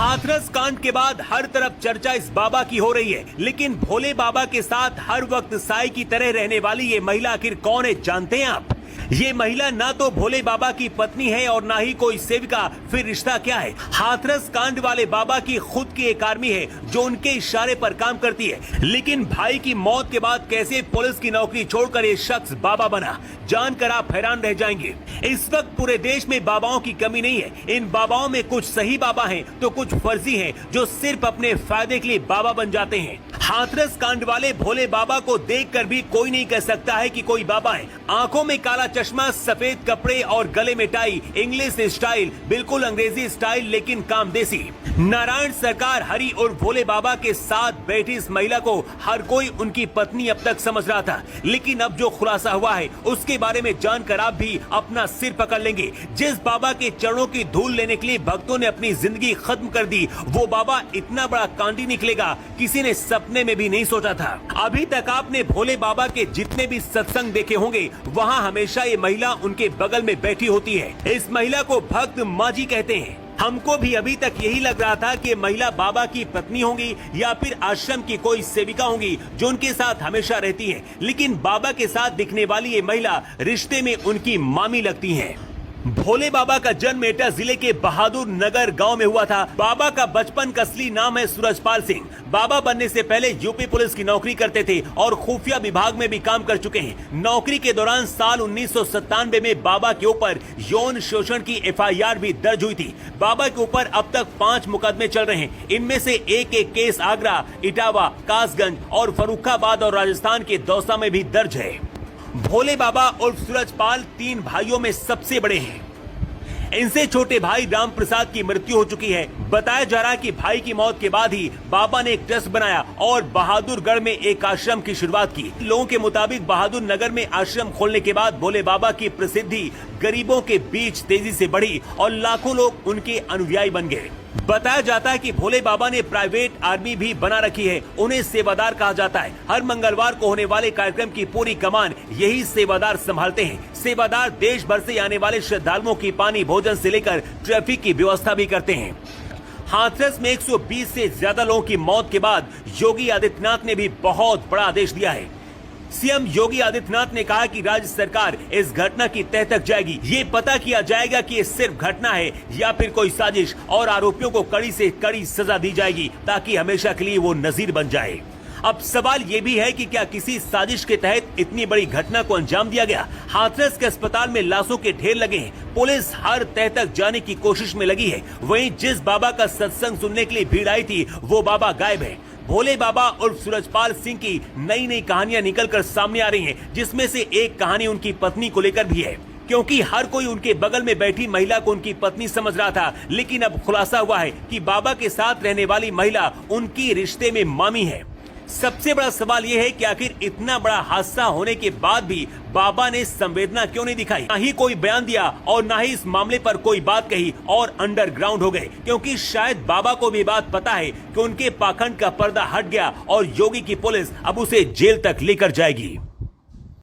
हाथरस कांड के बाद हर तरफ चर्चा इस बाबा की हो रही है, लेकिन भोले बाबा के साथ हर वक्त साई की तरह रहने वाली ये महिला आखिर कौन है, जानते हैं आप? ये महिला ना तो भोले बाबा की पत्नी है और ना ही कोई सेविका, फिर रिश्ता क्या है? हाथरस कांड वाले बाबा की खुद की एक आर्मी है जो उनके इशारे पर काम करती है, लेकिन भाई की मौत के बाद कैसे पुलिस की नौकरी छोड़कर ये शख्स बाबा बना, जानकर आप हैरान रह जाएंगे। इस वक्त पूरे देश में बाबाओं की कमी नहीं है। इन बाबाओं में कुछ सही बाबा हैं तो कुछ फर्जी हैं जो सिर्फ अपने फायदे के लिए बाबा बन जाते हैं। हाथरस कांड वाले भोले बाबा को देखकर भी कोई नहीं कह सकता है कि कोई बाबा है। आंखों में काला चश्मा, सफेद कपड़े और गले में टाई, इंग्लिश स्टाइल, बिल्कुल अंग्रेजी स्टाइल लेकिन काम देसी। नारायण सरकार हरि और भोले बाबा के साथ बैठी इस महिला को हर कोई उनकी पत्नी अब तक समझ रहा था, लेकिन अब जो खुलासा हुआ है उसके बारे में जानकर आप भी अपना सिर पकड़ लेंगे। जिस बाबा के चरणों की धूल लेने के लिए भक्तों ने अपनी जिंदगी खत्म कर दी, वो बाबा इतना बड़ा कांडी निकलेगा, किसी ने सपने में भी नहीं सोचा था। अभी तक आपने भोले बाबा के जितने भी सत्संग देखे होंगे, वहाँ हमेशा ये महिला उनके बगल में बैठी होती है। इस महिला को भक्त माँ जी कहते हैं। हमको भी अभी तक यही लग रहा था कि ये महिला बाबा की पत्नी होंगी या फिर आश्रम की कोई सेविका होंगी जो उनके साथ हमेशा रहती है, लेकिन बाबा के साथ दिखने वाली ये महिला रिश्ते में उनकी मामी लगती हैं। भोले बाबा का जन्म एटा जिले के बहादुर नगर गांव में हुआ था। बाबा का बचपन का असली नाम है सूरजपाल सिंह। बाबा बनने से पहले यूपी पुलिस की नौकरी करते थे और खुफिया विभाग में भी काम कर चुके हैं। नौकरी के दौरान साल 1997 में बाबा के ऊपर यौन शोषण की एफआईआर भी दर्ज हुई थी। बाबा के ऊपर अब तक 5 मुकदमे चल रहे हैं। इनमें से एक केस आगरा, इटावा, कासगंज और फर्रुखाबाद और राजस्थान के दौसा में भी दर्ज है। भोले बाबा उर्फ सूरजपाल 3 भाइयों में सबसे बड़े हैं। इनसे छोटे भाई राम प्रसाद की मृत्यु हो चुकी है। बताया जा रहा है कि भाई की मौत के बाद ही बाबा ने एक ट्रस्ट बनाया और बहादुरगढ़ में एक आश्रम की शुरुआत की। लोगों के मुताबिक बहादुर नगर में आश्रम खोलने के बाद भोले बाबा की प्रसिद्धि गरीबों के बीच तेजी से बढ़ी और लाखों लोग उनके अनुयायी बन गए। बताया जाता है कि भोले बाबा ने प्राइवेट आर्मी भी बना रखी है। उन्हें सेवादार कहा जाता है। हर मंगलवार को होने वाले कार्यक्रम की पूरी कमान यही सेवादार संभालते हैं। सेवादार देश भर से आने वाले श्रद्धालुओं की पानी, भोजन से लेकर ट्रैफिक की व्यवस्था भी करते हैं। हाथरस में 120 से ज्यादा लोगों की मौत के बाद योगी आदित्यनाथ ने भी बहुत बड़ा आदेश दिया है। सीएम योगी आदित्यनाथ ने कहा कि राज्य सरकार इस घटना की तह तक जाएगी। ये पता किया जाएगा कि ये सिर्फ घटना है या फिर कोई साजिश, और आरोपियों को कड़ी से कड़ी सजा दी जाएगी ताकि हमेशा के लिए वो नजीर बन जाए। अब सवाल ये भी है कि क्या किसी साजिश के तहत इतनी बड़ी घटना को अंजाम दिया गया? हाथरस के अस्पताल में लाशों के ढेर लगे हैं। पुलिस हर तह तक जाने की कोशिश में लगी है। वहीं जिस बाबा का सत्संग सुनने के लिए भीड़ आई थी, वो बाबा गायब है। भोले बाबा उर्फ सूरजपाल सिंह की नई नई कहानियां निकलकर सामने आ रही हैं, जिसमें से एक कहानी उनकी पत्नी को लेकर भी है, क्योंकि हर कोई उनके बगल में बैठी महिला को उनकी पत्नी समझ रहा था, लेकिन अब खुलासा हुआ है कि बाबा के साथ रहने वाली महिला उनकी रिश्ते में मामी है। सबसे बड़ा सवाल यह है कि आखिर इतना बड़ा हादसा होने के बाद भी बाबा ने संवेदना क्यों नहीं दिखाई? ना ही कोई बयान दिया और ना ही इस मामले पर कोई बात कही और अंडरग्राउंड हो गए, क्योंकि शायद बाबा को भी बात पता है कि उनके पाखंड का पर्दा हट गया और योगी की पुलिस अब उसे जेल तक लेकर जाएगी।